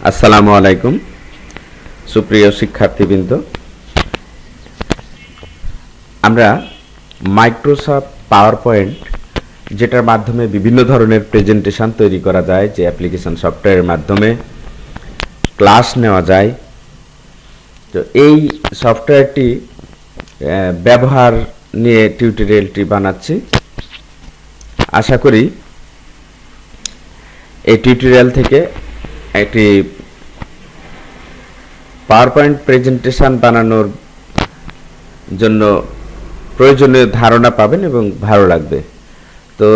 আসসালামু আলাইকুম সুপ্রিয় শিক্ষার্থীবৃন্দ, আমরা মাইক্রোসফট পাওয়ার পয়েন্ট যেটার মাধ্যমে বিভিন্ন ধরনের প্রেজেন্টেশন তৈরি করা যায়, যে অ্যাপ্লিকেশন সফটওয়্যারের মাধ্যমে ক্লাস নেওয়া যায়। তো এই সফটওয়্যারটি ব্যবহার নিয়ে টিউটোরিয়ালটি বানাচ্ছি। আশা করি এই টিউটোরিয়াল থেকে একটি পাওয়ার পয়েন্ট প্রেজেন্টেশন বানানোর জন্য প্রয়োজনীয় ধারণা পাবেন এবং ভালো লাগবে। তো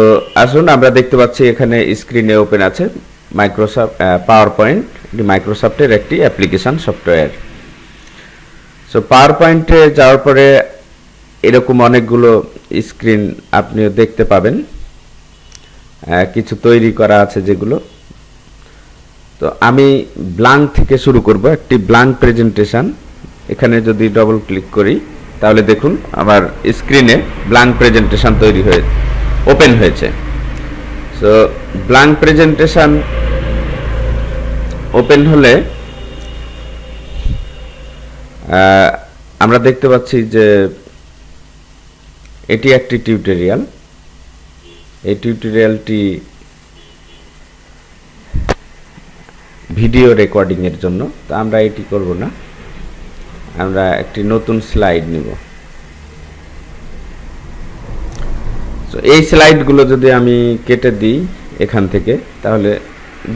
আসুন, আমরা দেখতে পাচ্ছি এখানে স্ক্রিনে ওপেন আছে মাইক্রোসফট পাওয়ার পয়েন্ট, এটি মাইক্রোসফটের একটি অ্যাপ্লিকেশন সফটওয়্যার। সো পাওয়ার পয়েন্টে যাওয়ার পরে এরকম অনেকগুলো স্ক্রিন আপনিও দেখতে পাবেন, কিছু তৈরি করা আছে যেগুলো। তো আমি ব্ল্যাঙ্ক থেকে শুরু করব, একটি ব্ল্যাঙ্ক প্রেজেন্টেশন। এখানে যদি ডবল ক্লিক করি তাহলে দেখুন আমার স্ক্রিনে ব্ল্যাঙ্ক প্রেজেন্টেশন তৈরি হয়ে ওপেন হয়েছে। সো ব্ল্যাঙ্ক প্রেজেন্টেশন ওপেন হলে আমরা দেখতে পাচ্ছি যে এটি একটি টিউটোরিয়াল। এই টিউটোরিয়ালটি ভিডিও রেকর্ডিং এর জন্য। তো আমরা এটি করব না, আমরা একটি নতুন স্লাইড নিব। তো এই স্লাইডগুলো যদি আমি কেটে দিই এখান থেকে, তাহলে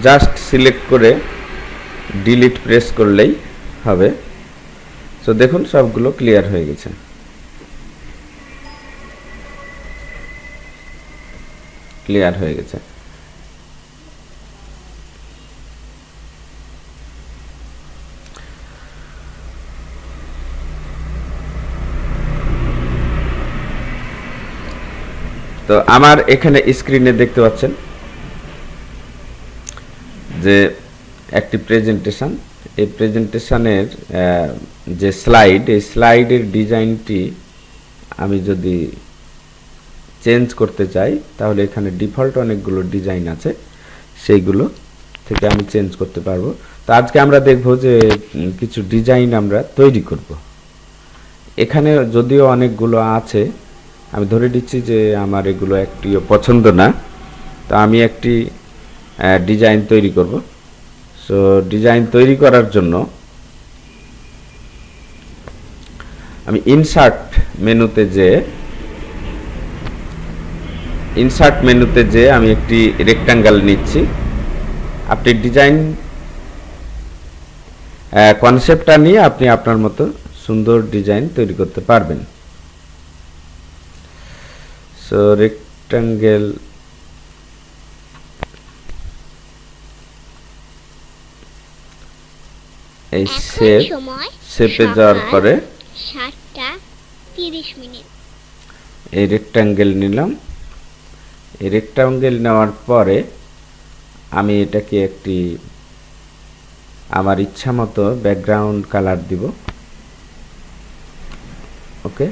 জাস্ট সিলেক্ট করে ডিলিট প্রেস করলেই হবে। তো দেখুন সবগুলো ক্লিয়ার হয়ে গেছে। ক্লিয়ার হয়ে গেছে। তো আমার এখানে স্ক্রিনে দেখতে পাচ্ছেন যে একটি প্রেজেন্টেশন। এই প্রেজেন্টেশনের যে স্লাইড, এই স্লাইডের ডিজাইনটি আমি যদি চেঞ্জ করতে চাই তাহলে এখানে ডিফল্ট অনেকগুলো ডিজাইন আছে, সেইগুলো থেকে আমি চেঞ্জ করতে পারবো। তো আজকে আমরা দেখব যে কিছু ডিজাইন আমরা তৈরি করব। এখানে যদিও অনেকগুলো আছে, আমি ধরে দিচ্ছি যে আমার এগুলো একটিও পছন্দ না। তো আমি একটি ডিজাইন তৈরি করব। সো ডিজাইন তৈরি করার জন্য আমি ইনসার্ট মেনুতে যে আমি একটি রেক্ট্যাঙ্গেল নিচ্ছি। আপনি ডিজাইন কনসেপ্টটা নিয়ে আপনি আপনার মতো সুন্দর ডিজাইন তৈরি করতে পারবেন। সো রেক্ট্যাঙ্গেল, এই শেপে যাওয়ার পরে 7:30 এই রেক্ট্যাঙ্গেল নিলাম। এই রেক্ট্যাঙ্গেল নেওয়ার পরে আমি এটাকে একটি আমার ইচ্ছা মতো ব্যাকগ্রাউন্ড কালার দিব। ওকে,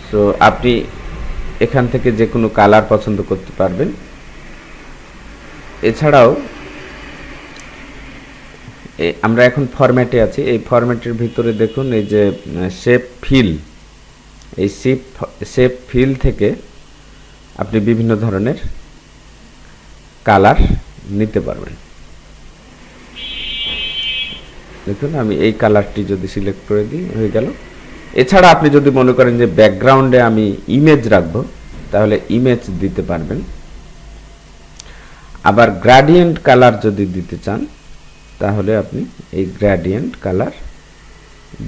সো আপনি এখান থেকে যে কোনো কালার পছন্দ করতে পারবেন। এছাড়াও আমরা এখন ফরম্যাটে আছি। এই ফরম্যাটের ভিতরে দেখুন এই যে শেপ ফিল, এই শেপ ফিল থেকে আপনি বিভিন্ন ধরনের কালার নিতে পারবেন। দেখুন আমি এই কালারটি যদি সিলেক্ট করে দিই হয়ে গেল। এছাড়া আপনি যদি মনে করেন যে ব্যাকগ্রাউন্ডে আমি ইমেজ রাখবো, তাহলে ইমেজ দিতে পারবেন। আবার গ্রেডিয়েন্ট কালার যদি দিতে চান তাহলে আপনি এই গ্রেডিয়েন্ট কালার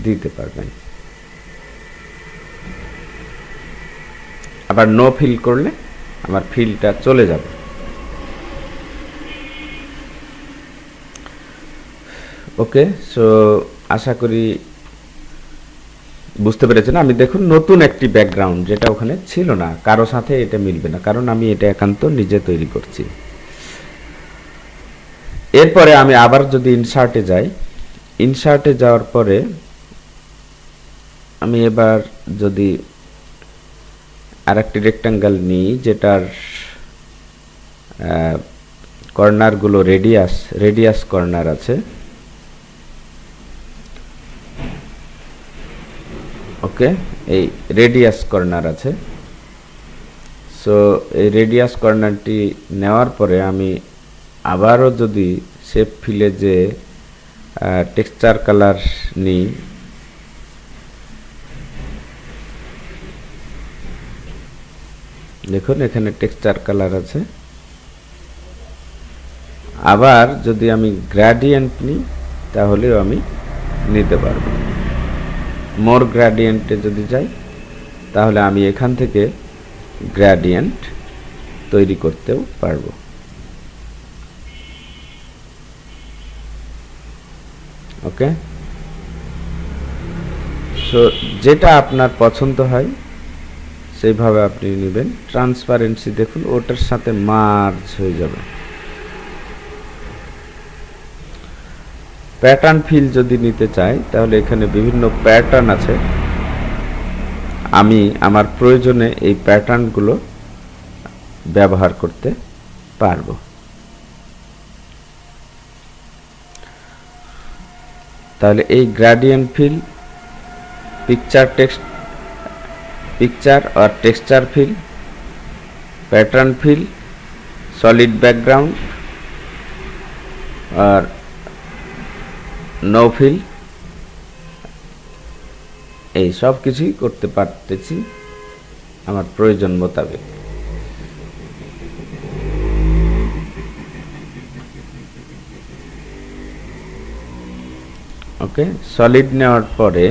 দিতে পারবেন। আবার নো ফিল করলে আমার ফিলটা চলে যাবে। ওকে, সো আশা করি বুঝতে পেরেছেন। আমি দেখুন নতুন একটি ব্যাকগ্রাউন্ড, যেটা ওখানে ছিল না, কারো সাথে এটা মিলবে না, কারণ আমি এটা একান্ত নিজে তৈরি করছি। এরপরে আমি আবার যদি ইনসার্টে যাই, ইনসার্টে যাওয়ার পরে আমি এবার যদি আরেকটি রেক্ট্যাঙ্গেল নিই যেটার কর্নারগুলো রেডিয়াস কর্নার আছে। ওকে, এই রেডিয়াস কর্নার আছে। সো এই রেডিয়াস কর্নারটি নেওয়ার পরে আমি আবারও যদি শেপ ফিলে যে টেক্সচার কালার নিই, দেখুন এখানে টেক্সচার কালার আছে। আবার যদি আমি গ্রেডিয়েন্ট নিই তাহলেও আমি নিতে পারবো। মোর গ্রেডিয়েন্টে যদি যাই তাহলে আমি এখান থেকে গ্রেডিয়েন্ট তৈরি করতেও পারবো। ওকে, সো যেটা আপনার পছন্দ হয় সেইভাবে আপনি নেবেন। ট্রান্সপারেন্সি দেখুন ওটার সাথে মার্জ হয়ে যাবে। প্যাটার্ন ফিল যদি নিতে চাই তাহলে এখানে বিভিন্ন প্যাটার্ন আছে, আমি আমার প্রয়োজনে এই প্যাটার্নগুলো ব্যবহার করতে পারবো। তাহলে এই গ্রেডিয়েন্ট ফিল, पिक्चर और texture fill, pattern fill, solid background और नो फिल, এই সব কিছুই করতে পারতেছি আমার প্রয়োজন মোতাবেক। ওকে, সলিড নেওয়ার পরে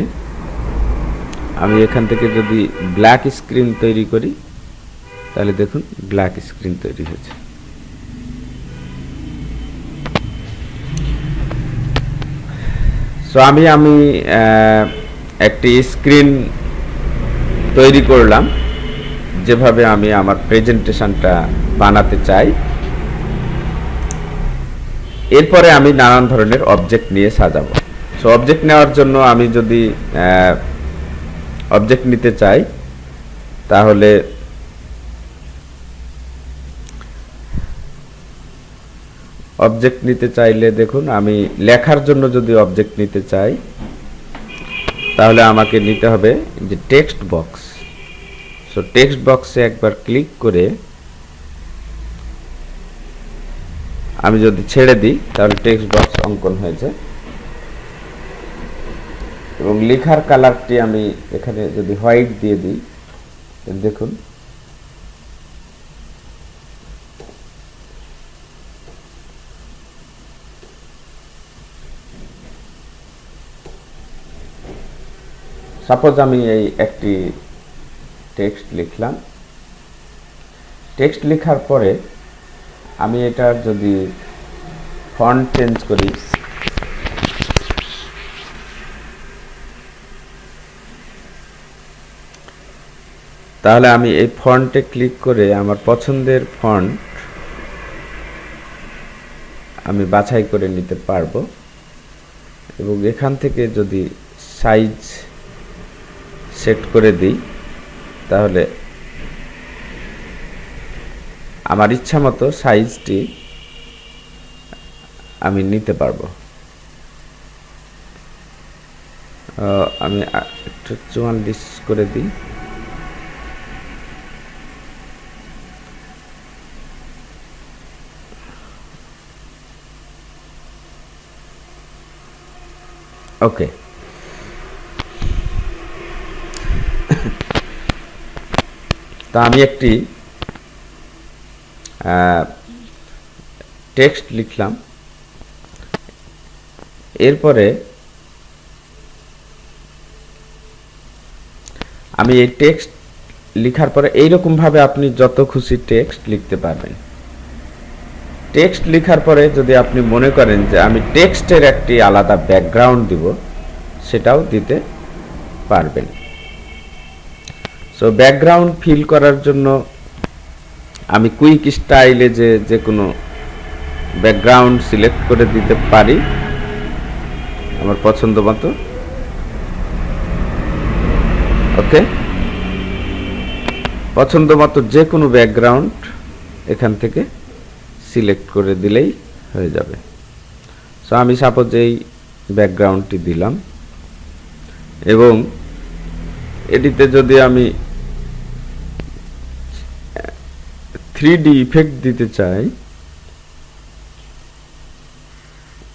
আমি এখান থেকে যদি ব্ল্যাক স্ক্রিন তৈরি করি তাহলে দেখুন ব্ল্যাক স্ক্রিন তৈরি হয়েছে। সো আমি একটি স্ক্রিন তৈরি করলাম যেভাবে আমি আমার প্রেজেন্টেশনটা বানাতে চাই। এরপরে আমি নানান ধরনের অবজেক্ট নিয়ে সাজাবো। সো অবজেক্ট নেওয়ার জন্য আমি যদি অবজেক্ট নিতে চাই তাহলে অবজেক্ট নিতে চাইলে দেখুন আমি লেখার জন্য যদি অবজেক্ট নিতে চাই তাহলে আমাকে নিতে হবে যে টেক্সট বক্স। সো টেক্সট বক্সে একবার ক্লিক করে আমি যদি ছেড়ে দিই তাহলে টেক্সট বক্স অঙ্কন হয়েছে এবং লেখার কালারটি আমি এখানে যদি হোয়াইট দিয়ে দিই দেখুন সাপোজ আমি এই একটি টেক্সট লিখলাম। টেক্সট লেখার পরে আমি এটার যদি ফন্ট চেঞ্জ করি তাহলে আমি এই ফন্টে ক্লিক করে আমার পছন্দের ফন্ট আমি বাছাই করে নিতে পারবো এবং এখান থেকে যদি সাইজ সেট করে দিই তাহলে আমার ইচ্ছা মতো সাইজটি আমি নিতে পারবো। আমি একটু 44 করে দিই। ওকে, তা আমি একটি টেক্সট লিখলাম। এরপরে আমি এই টেক্সট লেখার পরে এইরকম ভাবে আপনি যত খুশি টেক্সট লিখতে পারবেন। টেক্সট লেখার পরে যদি আপনি মনে করেন যে আমি টেক্সটের একটি আলাদা ব্যাকগ্রাউন্ড দিব সেটাও দিতে পারবেন। সো ব্যাকগ্রাউন্ড ফিল করার জন্য আমি কুইক স্টাইলে যে কোনো ব্যাকগ্রাউন্ড সিলেক্ট করে দিতে পারি আমার পছন্দ মতো। ওকে, পছন্দ মতো যে কোনো ব্যাকগ্রাউন্ড এখান থেকে সিলেক্ট করে দিলেই হয়ে যাবে। সো আমি সাপোজ এই ব্যাকগ্রাউন্ডটি দিলাম এবং এটিতে যদি আমি 3D ইফেক্ট দিতে চাই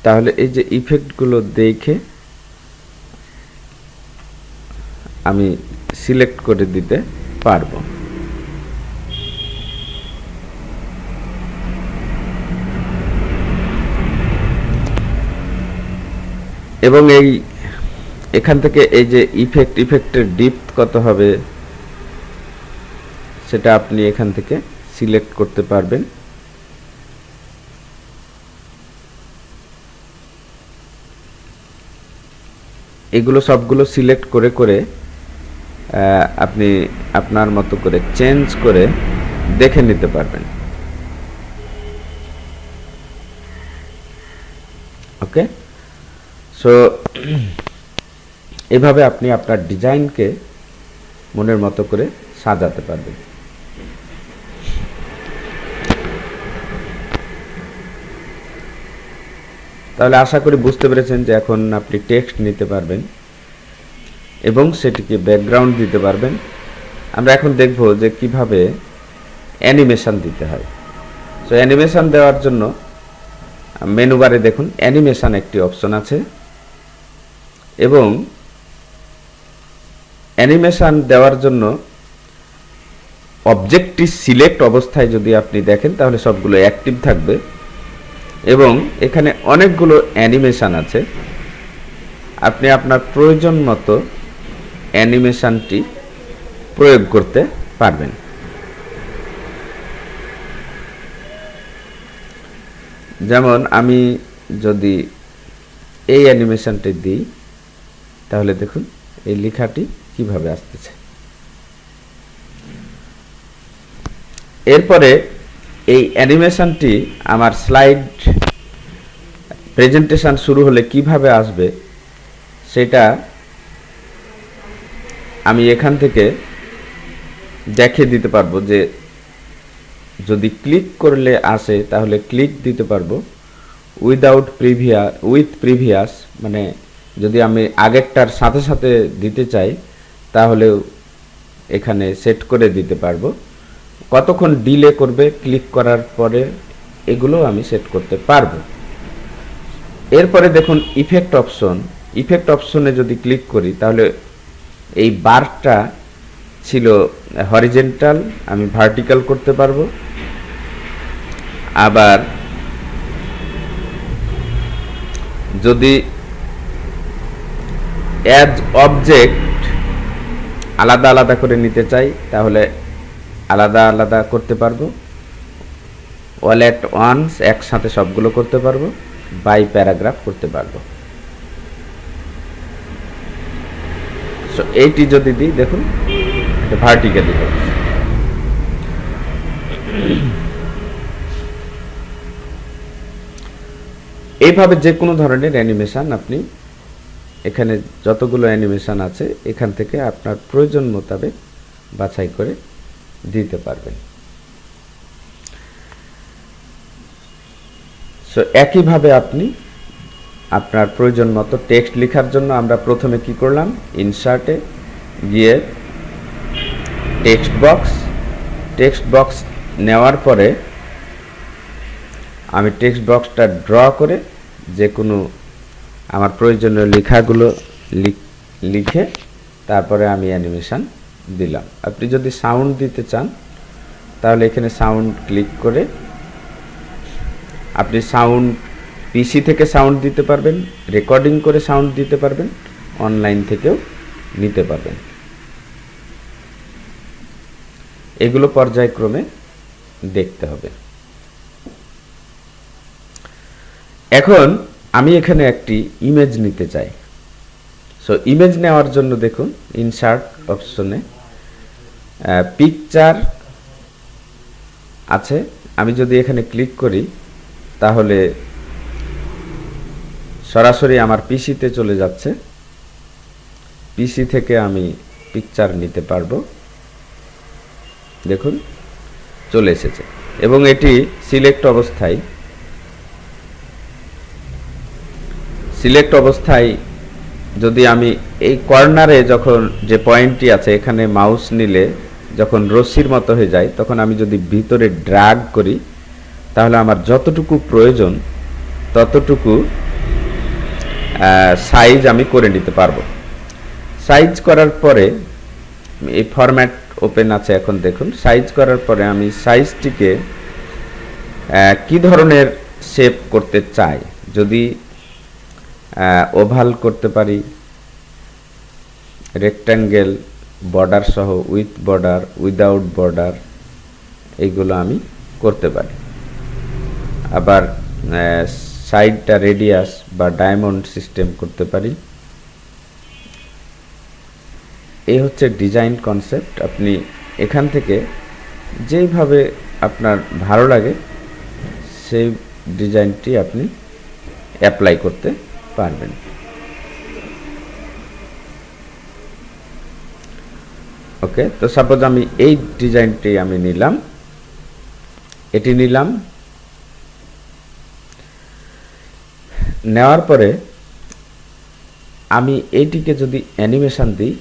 তাহলে এই যে ইফেক্টগুলো দেখে আমি সিলেক্ট করে দিতে পারবো। এবং এখান থেকে এই যে ইফেক্টের ডিপথ কত হবে সেটা আপনি এখান থেকে সিলেক্ট করতে পারবেন। এগুলো সবগুলো সিলেক্ট করে করে আপনি আপনার মতো করে চেঞ্জ করে দেখে নিতে পারবেন। ওকে, সো এভাবে আপনি আপনার ডিজাইনকে মনের মতো করে সাজাতে পারবেন। তাহলে আশা করি বুঝতে পেরেছেন যে এখন আপনি টেক্সট নিতে পারবেন এবং সেটিকে ব্যাকগ্রাউন্ড দিতে পারবেন। আমরা এখন দেখব যে কিভাবে অ্যানিমেশন দিতে হয়। সো অ্যানিমেশন দেওয়ার জন্য মেনু বারে দেখুন অ্যানিমেশন একটি অপশন আছে এবং অ্যানিমেশন দেওয়ার জন্য অবজেক্টটি সিলেক্ট অবস্থায় যদি আপনি দেখেন তাহলে সবগুলো অ্যাক্টিভ থাকবে এবং এখানে অনেকগুলো অ্যানিমেশন আছে। আপনি আপনার প্রয়োজন মতো অ্যানিমেশনটি প্রয়োগ করতে পারবেন। যেমন আমি যদি এই অ্যানিমেশনটি দিই তাহলে দেখুন এই লেখাটি কিভাবে আসতেছে। এরপরে এই অ্যানিমেশনটি আমার স্লাইড প্রেজেন্টেশন শুরু হলে কিভাবে আসবে সেটা আমি এখান থেকে দেখিয়ে দিতে পারবো। যে যদি ক্লিক করলে আসে তাহলে ক্লিক দিতে পারবো, উইথ প্রিভিয়াস মানে যদি আমি আগেরটার সাথে সাথে দিতে চাই তাহলেও এখানে সেট করে দিতে পারবো। কতক্ষণ ডিলে করবে ক্লিক করার পরে এগুলো আমি সেট করতে পারবো। এরপরে দেখুন ইফেক্ট অপশনে যদি ক্লিক করি তাহলে এই বারটা ছিল হরিজেন্টাল, আমি ভার্টিক্যাল করতে পারবো। আবার যদি অ্যাজ অবজেক্ট আলাদা আলাদা করে নিতে চাই তাহলে আলাদা আলাদা করতে পারবো। অল অ্যাট ওয়ান্স একসাথে সবগুলো করতে পারবো। বাই প্যারাগ্রাফ করতে পারবো। সো এইটি যদি দিই দেখুন এটা ভার্টিক্যালি হবে। এইভাবে যে কোনো ধরনের অ্যানিমেশন আপনি এখানে যতগুলো অ্যানিমেশন আছে এখান থেকে আপনার প্রয়োজন মোতাবেক বাছাই করে দিতে পারবেন। সো একইভাবে আপনি আপনার প্রয়োজন মতো টেক্সট লেখার জন্য আমরা প্রথমে কি করলাম, ইনসার্টে গিয়ে টেক্সট বক্স নেওয়ার পরে আমি টেক্সট বক্সটা ড্র করে যে কোনো আমার প্রয়োজনীয় লেখাগুলো লিখে তারপরে আমি অ্যানিমেশন দিলাম। আপনি যদি সাউন্ড দিতে চান তাহলে এখানে সাউন্ড ক্লিক করে আপনি সাউন্ড পিসি থেকে সাউন্ড দিতে পারবেন, রেকর্ডিং করে সাউন্ড দিতে পারবেন, অনলাইন থেকেও নিতে পারবেন। এগুলো পর্যায়ক্রমে দেখতে হবে। এখন আমি এখানে একটি ইমেজ নিতে চাই। সো ইমেজ নেওয়ার জন্য দেখুন ইনসার্ট অপশনে পিকচার আছে। আমি যদি এখানে ক্লিক করি তাহলে সরাসরি আমার পিসিতে চলে যাচ্ছে। পিসি থেকে আমি পিকচার নিতে পারবো। দেখুন চলে এসেছে। এবং এটি সিলেক্ট অবস্থায় যদি আমি এই কর্নারে যখন যে পয়েন্টটি আছে এখানে মাউস নিলে যখন রশ্মির মতো হয়ে যায়, তখন আমি যদি ভিতরে ড্র্যাগ করি তাহলে আমার যতটুকু প্রয়োজন ততটুকু সাইজ আমি করে নিতে পারবো। সাইজ করার পরে এই ফরম্যাট ওপেন আছে, এখন দেখুন সাইজ করার পরে আমি সাইজটিকে কি ধরনের শেপ করতে চাই, যদি ওভাল করতে পারি, রেক্ট্যাঙ্গেল, বর্ডার সহ, উইথ বর্ডার, উইদাউট বর্ডার, এইগুলো আমি করতে পারি। আবার সাইডটা রেডিয়াস বা ডায়মন্ড সিস্টেম করতে পারি। এই হচ্ছে ডিজাইন কনসেপ্ট। আপনি এখান থেকে যেইভাবে আপনার ভালো লাগে সেই ডিজাইনটি আপনি অ্যাপ্লাই করতে পারবেন। ওকে, তো সাপোজ আমি এই ডিজাইনটি আমি নিলাম, এটি নিলাম, নেওয়ার পরে আমি এইটিকে যদি অ্যানিমেশন দিই,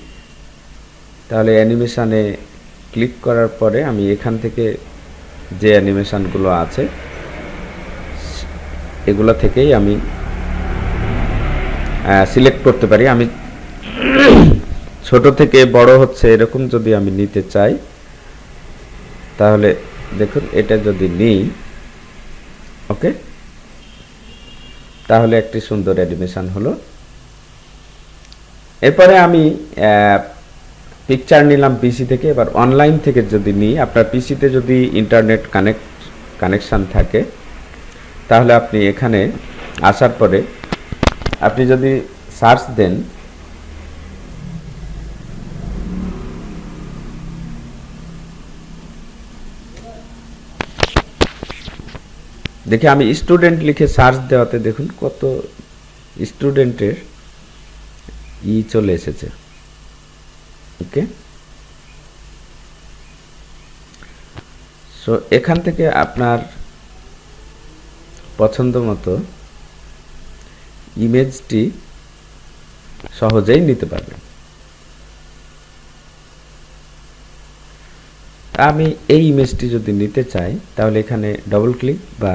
তাহলে অ্যানিমেশানে ক্লিক করার পরে আমি এখান থেকে যে অ্যানিমেশনগুলো আছে এগুলো থেকেই আমি সিলেক্ট করতে পারি। আমি ছোট থেকে বড় হচ্ছে এরকম যদি আমি নিতে চাই, তাহলে দেখুন এটা যদি নিই, ওকে, তাহলে একটি সুন্দর অ্যানিমেশন হলো। এরপরে আমি পিকচার নিলাম পিসি থেকে। এবার অনলাইন থেকে যদি নিই, আপনার পিসিতে যদি ইন্টারনেট কানেকশান থাকে, তাহলে আপনি এখানে আসার পরে আপনি যদি সার্চ দেন, দেখি আমি স্টুডেন্ট লিখে সার্চ দেওয়াতে দেখুন কত স্টুডেন্টের চলে এসেছে। ওকে, সো এখান থেকে আপনার পছন্দ মতো ইমেজটি সহজেই নিতে পারবেন। আমি এই ইমেজটি যদি নিতে চাই, তাহলে এখানে ডবল ক্লিক বা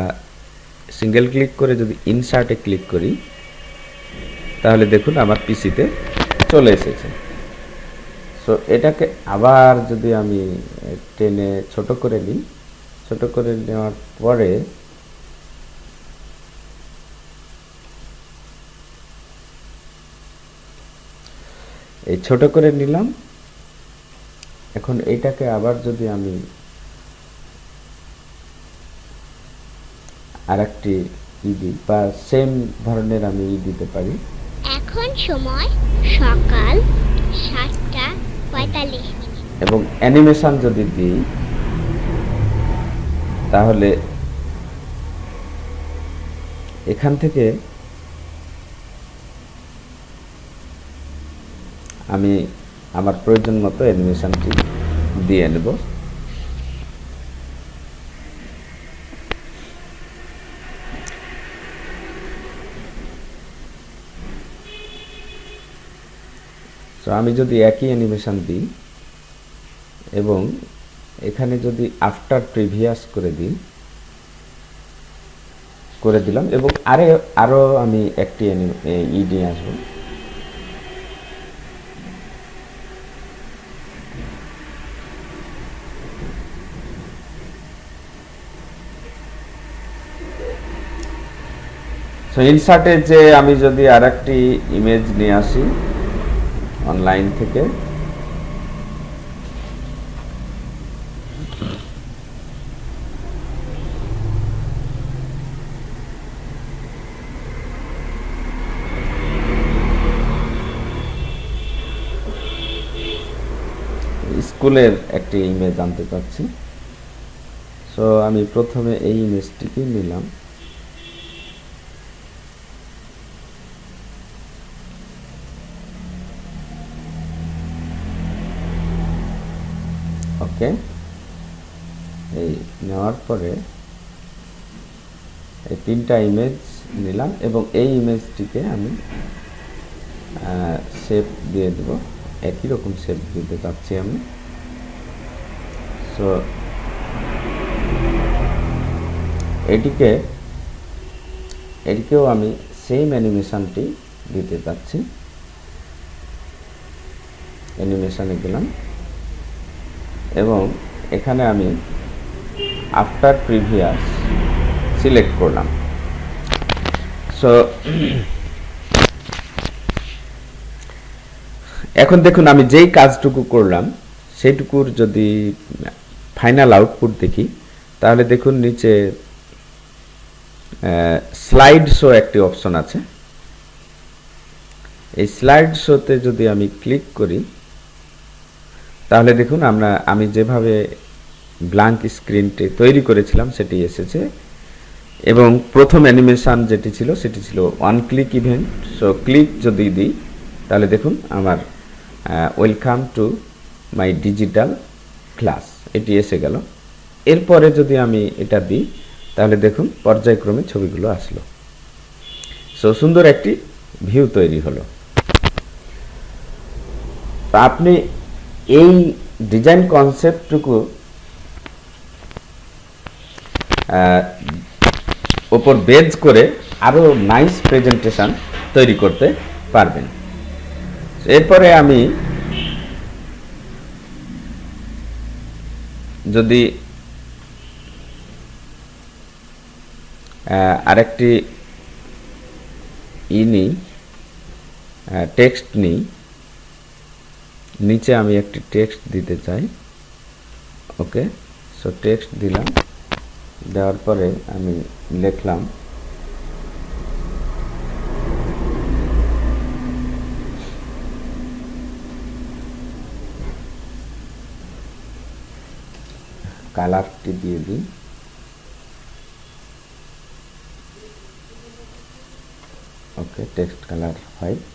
সিঙ্গেল ক্লিক করে যদি ইনসার্টে ক্লিক করি, তাহলে দেখুন আমার পিসিতে চলে এসেছে। সো এটাকে আবার যদি আমি টেনে ছোট করে নিই, ছোট করে নেওয়ার পরে এই ছোট করে নিলাম। এখন এইটাকে আবার যদি আমি আরেকটি দিই বা সেম ধরনের আমি দিতে পারি। এখন সময় সকাল 7:45। এবং অ্যানিমেশন যদি দিই, তাহলে এখান থেকে আমি আমার প্রয়োজন মতো অ্যানিমেশনটি দিয়ে নেব। তো আমি যদি একই অ্যানিমেশন দিই এবং এখানে যদি আফটার প্রিভিয়াস করে দিলাম এবং আরো আমি একটি নিয়ে আসবো। সো ইনসার্টে যে আমি যদি আরেকটি ইমেজ নিয়ে আসি অনলাইন থেকে, স্কুলের একটি ইমেজ আনতে চাচ্ছি। সো আমি প্রথমে এই ইমেজটিকে নিলাম, ওকে, এই নেওয়ার পরে এই তিনটা ইমেজ নিলাম এবং এই ইমেজটিকে আমি শেপ দিয়ে দেব, একই রকম শেপ দিতে চাচ্ছি আমি। সো এটিকেও আমি সেম অ্যানিমেশনটি দিতে চাচ্ছি। অ্যানিমেশনে গেলাম এবং এখানে আমি আফটার প্রিভিয়াস সিলেক্ট করলাম। সো এখন দেখুন আমি যেই কাজটুকু করলাম সেইটুকুর যদি ফাইনাল আউটপুট দেখি, তাহলে দেখুন নিচে স্লাইড শো একটি অপশন আছে। এই স্লাইড শোতে যদি আমি ক্লিক করি, তাহলে দেখুন আমি যেভাবে ব্ল্যাঙ্ক স্ক্রিনটি তৈরি করেছিলাম সেটি এসেছে এবং প্রথম অ্যানিমেশন যেটি ছিল সেটি ছিল one click event. So click যদি দিই তাহলে দেখুন আমার welcome to my digital class এটি এসে গেল। এরপরে যদি আমি এটা দিই তাহলে দেখুন পর্যায়ক্রমে ছবিগুলো আসলো। সো সুন্দর একটি ভিউ তৈরি হলো। তো আপনি এই ডিজাইন কনসেপ্টটুকু ওপর বেজ করে আরো নাইস প্রেজেন্টেশন তৈরি করতে পারবেন। এরপরে আমি যদি আরেকটি নিই, টেক্সট নিই, নিচে আমি একটি টেক্সট দিতে চাই। ওকে, সো টেক্সট দিলাম, দেওয়ার পরে আমি লিখলাম কালারটি দিয়ে দিই। ওকে, টেক্সট কালার হোয়াইট।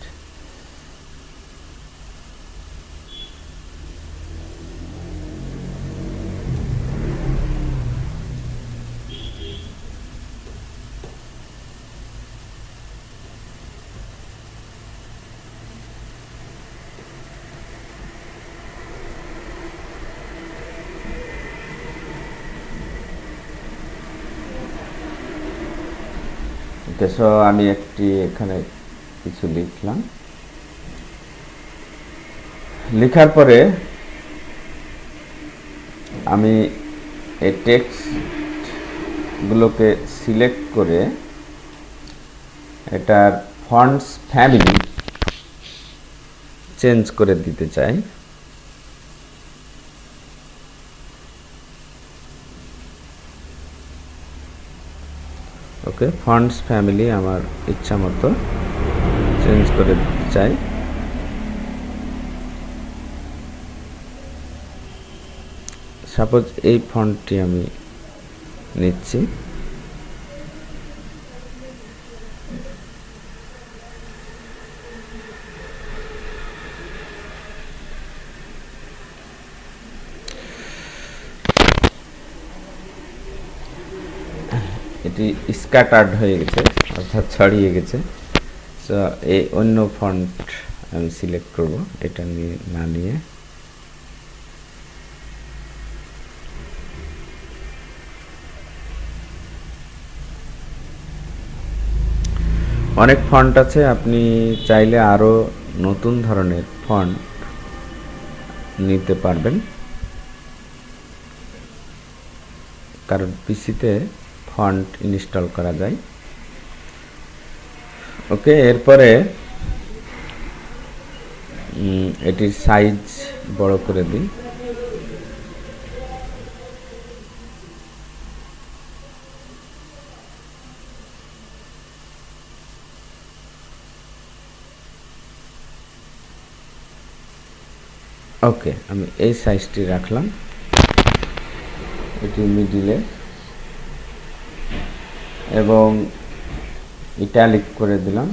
ওকে, সো আমি একটি এখানে কিছু লিখলাম। লেখার পরে আমি এই টেক্সটগুলোকে সিলেক্ট করে এটার ফন্টস ফ্যামিলি চেঞ্জ করে দিতে চাই। ওকে, ফন্টস ফ্যামিলি আমার ইচ্ছা মতো চেঞ্জ করে দিতে চাই। সাপোজ এই ফন্টটি আমি নিচ্ছি। এটি স্ক্যাটার্ড হয়ে গেছে, অর্থাৎ ছড়িয়ে গেছে। সো এই অন্য ফন্ট আমি সিলেক্ট করব, এটা নিয়ে না নিয়ে। অনেক ফন্ট আছে, আপনি চাইলে আরো নতুন ধরনের ফন্ট নিতে পারবেন, কারণ পিসিতে ফন্ট ইনস্টল করা যায়। ওকে, এরপরে এটির সাইজ বড় করে দিই। ওকে, আমি এই সাইজটি রাখলাম, এটি মিডিলে, এবং ইটালিক করে দিলাম।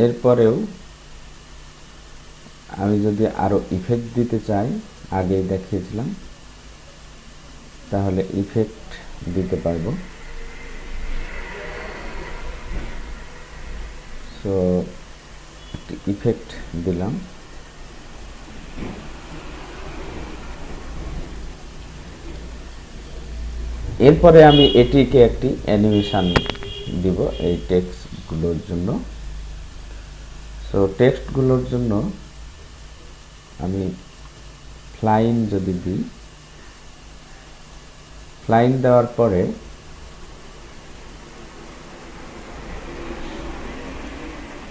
এরপরেও আমি যদি আরো ইফেক্ট দিতে চাই, আগেই দেখিয়েছিলাম, তাহলে ইফেক্ট দিতে পারবো। সো ইফেক্ট দিলাম। এরপরে আমি এটিকে একটি অ্যানিমেশন দিব এই টেক্সটগুলোর জন্য। সো টেক্সটগুলোর জন্য আমি ফ্লাইন যদি দিই, ফ্লাইন দেওয়ার পরে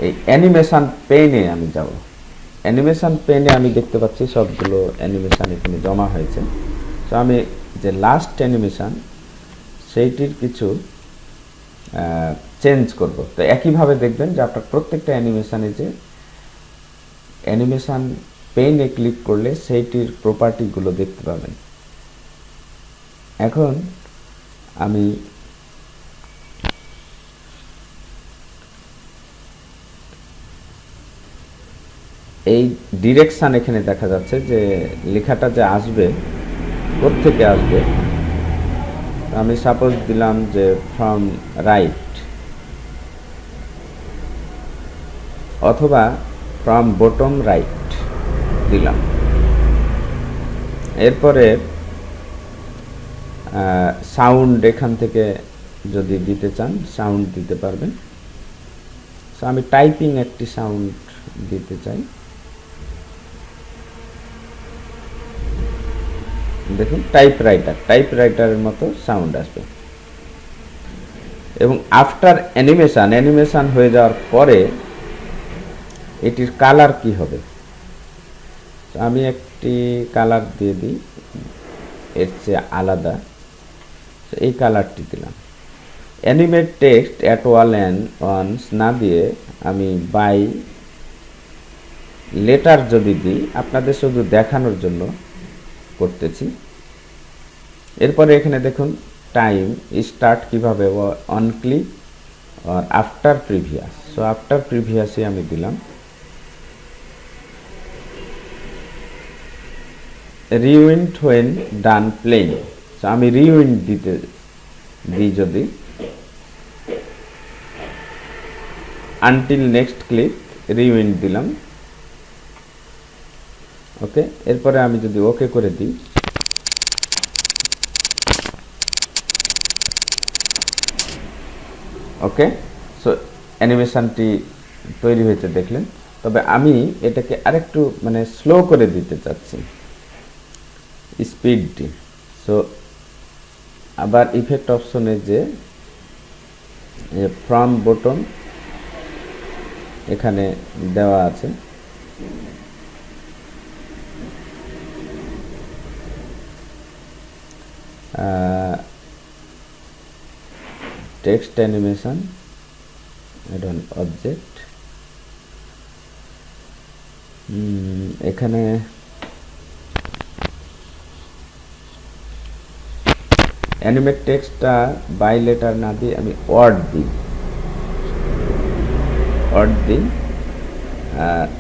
এই অ্যানিমেশন পেনে আমি যাব। অ্যানিমেশন পেনে আমি দেখতে পাচ্ছি সবগুলো অ্যানিমেশন এখানে জমা হয়েছে। তো আমি যে লাস্ট অ্যানিমেশন সেইটির কিছু চেঞ্জ করব। তো একইভাবে দেখবেন যে আপনার প্রত্যেকটা অ্যানিমেশনে যে অ্যানিমেশন পেনে ক্লিক করলে সেইটির প্রপার্টিগুলো দেখতে পাবেন। এখন আমি এই ডিরেকশন এখানে দেখা যাচ্ছে যে লেখাটা যে আসবে কোত্থেকে আসবে। আমি সাপোজ দিলাম যে ফ্রম রাইট অথবা ফ্রম বটম রাইট দিলাম। এরপরে সাউন্ড এখান থেকে যদি দিতে চান সাউন্ড দিতে পারবেন। সো আমি টাইপিং একটি সাউন্ড দিতে চাই। দেখুন টাইপরাইটারের মতো সাউন্ড আসবে। এবং আফটার অ্যানিমেশন হয়ে যাওয়ার পরে এটির কালার কি হবে, আমি একটি কালার দিয়ে দিই এর চেয়ে আলাদা। এই কালারটি দিলাম। Animate text at all and once না দিয়ে আমি বাই লেটার যদি দিই, আপনাদের শুধু দেখানোর জন্য করতেছি। এরপরে এখানে দেখুন টাইম স্টার্ট কিভাবে, অন ক্লিক আর আফটার প্রিভিয়াস। সো আফটার প্রিভিয়াসই আমি দিলাম। Rewind when done playing. So আমি রিউইন্ড দিতে দিই যদি, আনটিল নেক্সট ক্লিক রিউইন্ড দিলাম। ওকে, এরপরে আমি যদি ওকে করে দিই, ওকে। সো অ্যানিমেশনটি তৈরি হয়েছে দেখলেন। তবে আমি এটাকে আরেকটু মানে স্লো করে দিতে চাচ্ছি স্পিডটি। সো আবার ইফেক্ট অপশনে যে ফ্রম বটম এখানে দেওয়া আছে, text animation add on object, এখানে অ্যানিমেট টেক্সটটা বাই লেটার না দিয়ে আমি ওয়ার্ড দিই।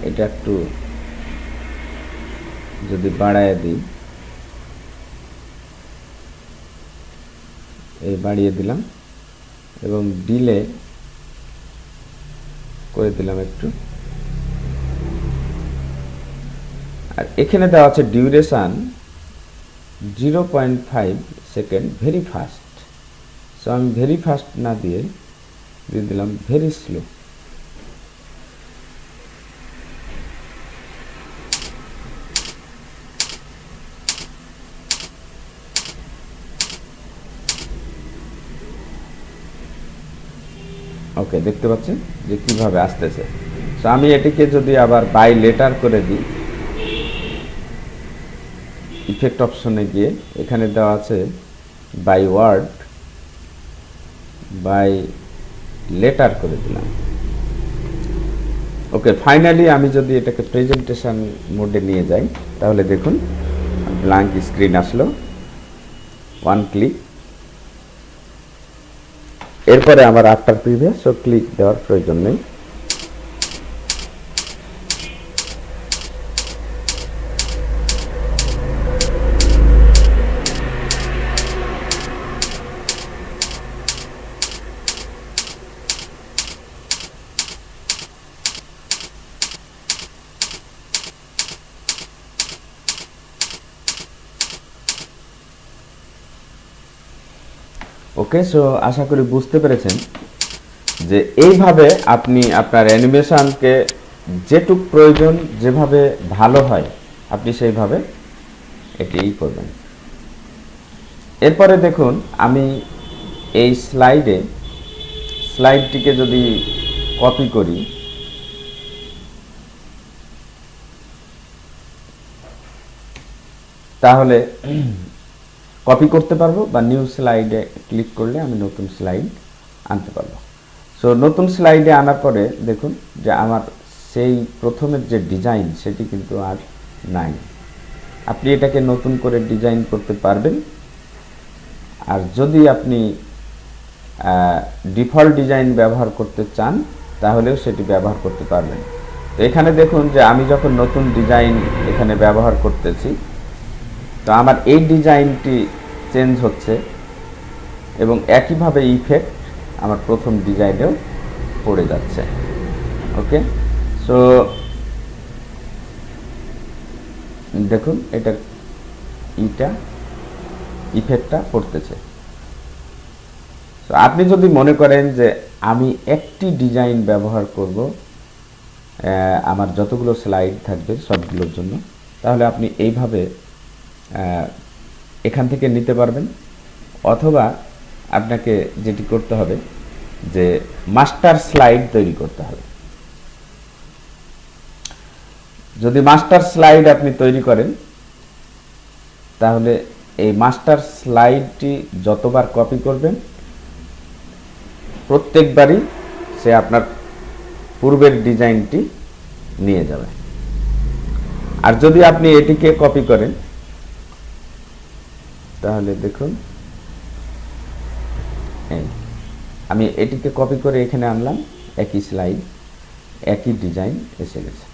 এটা একটু যদি বাড়ায় দিই, এই বাড়িয়ে দিলাম এবং ডিলে করে দিলাম একটু। আর এখানে দেওয়া আছে duration 0.5 second, very fast. So আমি ভেরি ফাস্ট না দিয়ে দিলাম ভেরি স্লো। ওকে, দেখতে পাচ্ছেন যে কিভাবে আসতেছে। সো আমি এটিকে যদি আবার বাই লেটার করে দিই, ইফেক্ট অপশনে গিয়ে এখানে দেওয়া আছে বাই ওয়ার্ড, বাই লেটার করে দিলাম। ওকে, ফাইনালি আমি যদি এটাকে প্রেজেন্টেশন মোডে নিয়ে যাই, তাহলে দেখুন ব্ল্যাঙ্ক স্ক্রিন আসলো, ওয়ান ক্লিক। এরপরে আমার আফটার প্রিভিয়াস, সো ক্লিক দেওয়ার প্রয়োজন নেই। ওকে, সো আশা করি বুঝতে পেরেছেন যে এইভাবে আপনি আপনার অ্যানিমেশনকে যেটুক প্রয়োজন, যেভাবে ভালো হয় আপনি সেইভাবে এটিই করবেন। এরপরে দেখুন, আমি এই স্লাইডটিকে যদি কপি করি, তাহলে কপি করতে পারবো, বা নিউ স্লাইডে ক্লিক করলে আমি নতুন স্লাইড আনতে পারবো। সো নতুন স্লাইডে আনার পরে দেখুন যে আমার সেই প্রথমের যে ডিজাইন সেটি কিন্তু আর নাই। আপনি এটাকে নতুন করে ডিজাইন করতে পারবেন। আর যদি আপনি ডিফল্ট ডিজাইন ব্যবহার করতে চান তাহলেও সেটি ব্যবহার করতে পারবেন। তো এখানে দেখুন যে আমি যখন নতুন ডিজাইন এখানে ব্যবহার করতেছি, তো আমার এই ডিজাইনটি চেঞ্জ হচ্ছে এবং একইভাবে ইফেক্ট আমার প্রথম ডিজাইনেও পড়ে যাচ্ছে। ওকে, সো দেখুন এটা ইফেক্টটা পড়তেছে। তো আপনি যদি মনে করেন যে আমি একটি ডিজাইন ব্যবহার করব আমার যতগুলো স্লাইড থাকবে সবগুলোর জন্য, তাহলে আপনি এইভাবে এখান থেকে নিতে পারবেন। অথবা আপনাকে যেটি করতে হবে যে মাস্টার স্লাইড তৈরি করতে হবে। যদি মাস্টার স্লাইড আপনি তৈরি করেন, তাহলে এই মাস্টার স্লাইডটি যতবার কপি করবেন প্রত্যেকবারই সে আপনার পূর্বের ডিজাইনটি নিয়ে যাবে। আর যদি আপনি এটিকে কপি করেন, তাহলে দেখুন আমি এটিকে কপি করে এখানে আনলাম, একই স্লাইড একই ডিজাইন এসে গেছে।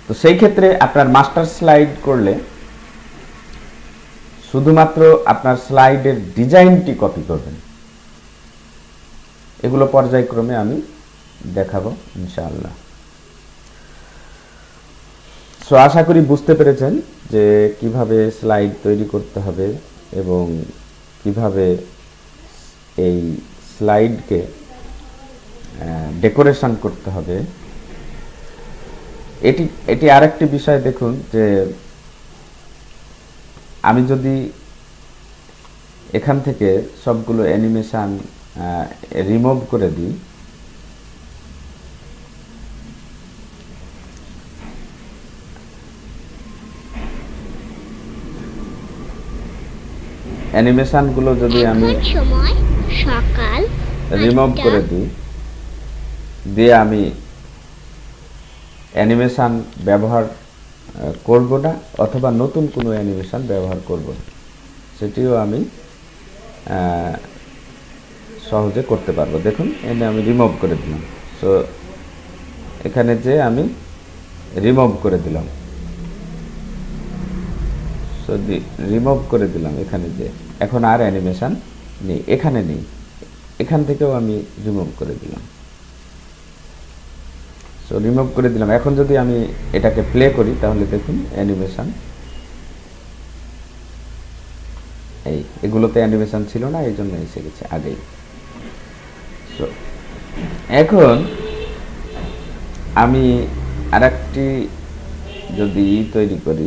তো সেই ক্ষেত্রে আপনার মাস্টার স্লাইড করলে শুধুমাত্র আপনার স্লাইডের ডিজাইনটি কপি করবেন। এগুলো পর্যায়ক্রমে আমি দেখাবো ইনশাআল্লাহ। সো আশা করি বুঝতে পেরেছেন যে কিভাবে স্লাইড তৈরি করতে হবে এবং কিভাবে এই স্লাইডকে ডেকোরেশন করতে হবে। এটি আরেকটি বিষয় দেখুন যে আমি যদি এখান থেকে সবগুলো অ্যানিমেশন রিমুভ করে দিই, অ্যানিমেশনগুলো যদি আমি সময় সকাল রিমুভ করে দিই, দিয়ে আমি অ্যানিমেশন ব্যবহার করব না অথবা নতুন কোনো অ্যানিমেশন ব্যবহার করব, সেটিও আমি সহজে করতে পারবো। দেখুন এনে আমি রিমুভ করে দিলাম। সো এখানে যে আমি রিমুভ করে দিলাম, সো রিমুভ করে দিলাম এখানে যে, এখন আর অ্যানিমেশন নেই, এখানে নেই, এখান থেকেও আমি রিমুভ করে দিলাম। সো রিমুভ করে দিলাম। এখন যদি আমি এটাকে প্লে করি তাহলে দেখুন অ্যানিমেশন, এগুলোতে অ্যানিমেশন ছিল না, এই জন্য এসে গেছে আগেই। সো এখন আমি আরেকটি যদি তৈরি করি,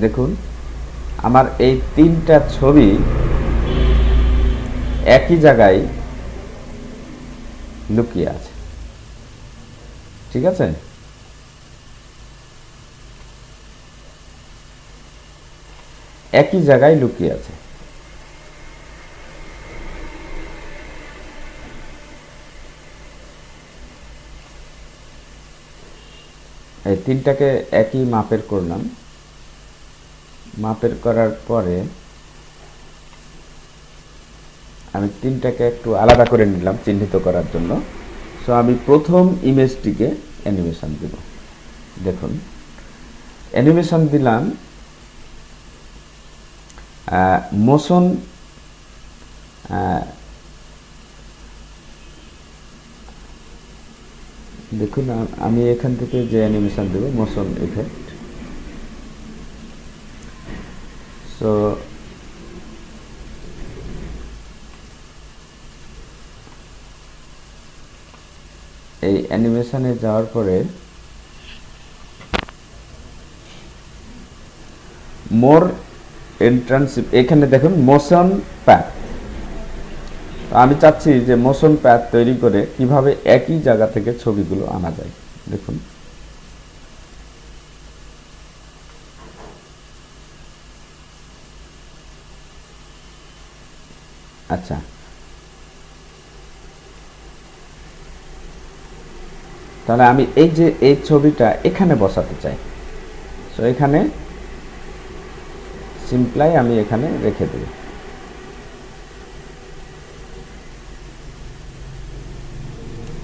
দেখুন আমার এই তিনটা ছবি একই জায়গায় লুকিয়ে আছে। ঠিক আছে, একই জায়গায় লুকিয়ে আছে। এই তিনটাকে একই মাপের করলাম। মাপের করার পরে আমি তিনটাকে একটু আলাদা করে নিলাম চিহ্নিত করার জন্য। সো আমি প্রথম ইমেজটিকে অ্যানিমেশন দেব। দেখুন অ্যানিমেশন দিলাম মোশন, দেখুন আমি এখান থেকে যে অ্যানিমেশন দেব মোশন ইফেক্ট, সো এই অ্যানিমেশনে যাওয়ার পরে মোর এন্ট্রান্স, এখানে দেখুন মোশন প্যাথ। আমি চাচ্ছি যে মোশন প্যাথ তৈরি করে কিভাবে একই জায়গা থেকে ছবিগুলো আনা যায়। দেখুন আচ্ছা, তাহলে আমি এই যে এই ছবিটা এখানে বসাতে চাই। সো এখানে সিম্পলাই আমি এখানে রেখে দেব।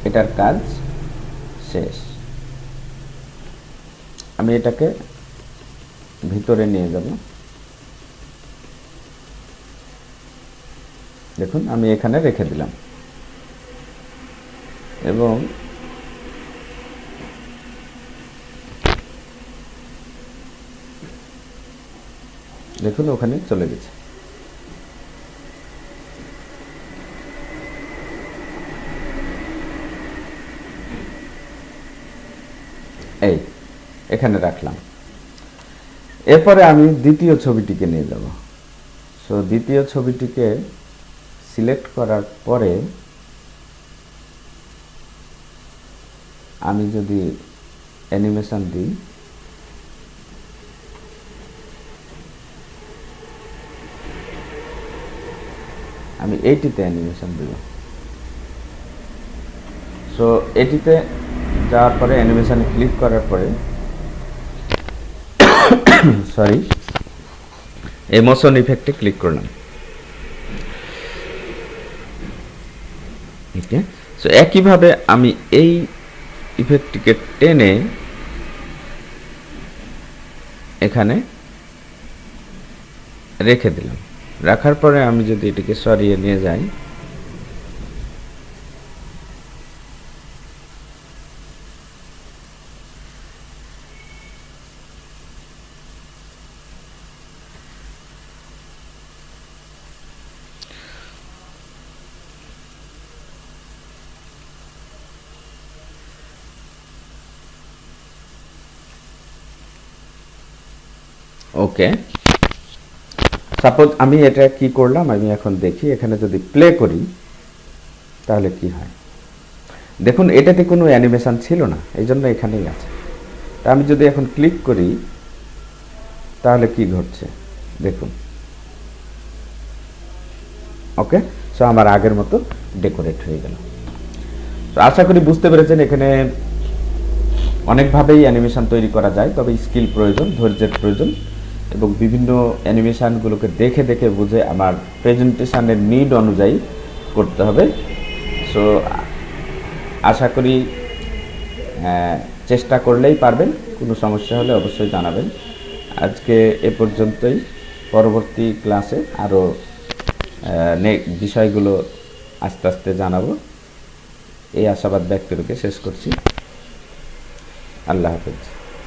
এটার কাজ শেষ। আমি এটাকে ভিতরে নিয়ে যাব। দেখুন আমি এখানে রেখে দিলাম এবং দেখুন ওখানে চলে গেছে। এই এখানে রাখলাম। এরপরে আমি দ্বিতীয় ছবিটিকে নিয়ে যাব। সো দ্বিতীয় ছবিটিকে সিলেক্ট করার পরে আমি যদি অ্যানিমেশন দিই, আমি এইটিতে অ্যানিমেশন দেব। সো এটিতে যাওয়ার পরে অ্যানিমেশনে ক্লিক করার পরে সরি ইমোশন ইফেক্টে ক্লিক করলাম। ওকে, সো একইভাবে আমি এই ইফেক্টটিকে টেনে এখানে রেখে দিলাম। রাখার পরে আমি যদি এটিকে সরিয়ে নিয়ে যাই, ওকে, সাপোজ আমি এটা কি করলাম, আমি এখন দেখি এখানে যদি প্লে করি তাহলে কি হয়। দেখুন এটাতে কোনো অ্যানিমেশন ছিল না, এই জন্য এখানেই আছে। তা আমি যদি এখন ক্লিক করি তাহলে কি ঘটছে দেখুন। ওকে, সো আমার আগের মতো ডেকোরেট হয়ে গেল। তো আশা করি বুঝতে পেরেছেন এখানে অনেকভাবেই অ্যানিমেশন তৈরি করা যায়, তবে স্কিল প্রয়োজন, ধৈর্যের প্রয়োজন এবং বিভিন্ন অ্যানিমেশনগুলোকে দেখে দেখে বুঝে আমার প্রেজেন্টেশনের নিড অনুযায়ী করতে হবে। সো আশা করি চেষ্টা করলেই পারবেন। কোনো সমস্যা হলে অবশ্যই জানাবেন। আজকে এ পর্যন্তই। পরবর্তী ক্লাসে আরও বিষয়গুলো আস্তে আস্তে জানাবো। এই আশাবাদ ব্যক্ত রেখে শেষ করছি। আল্লাহ হাফেজ।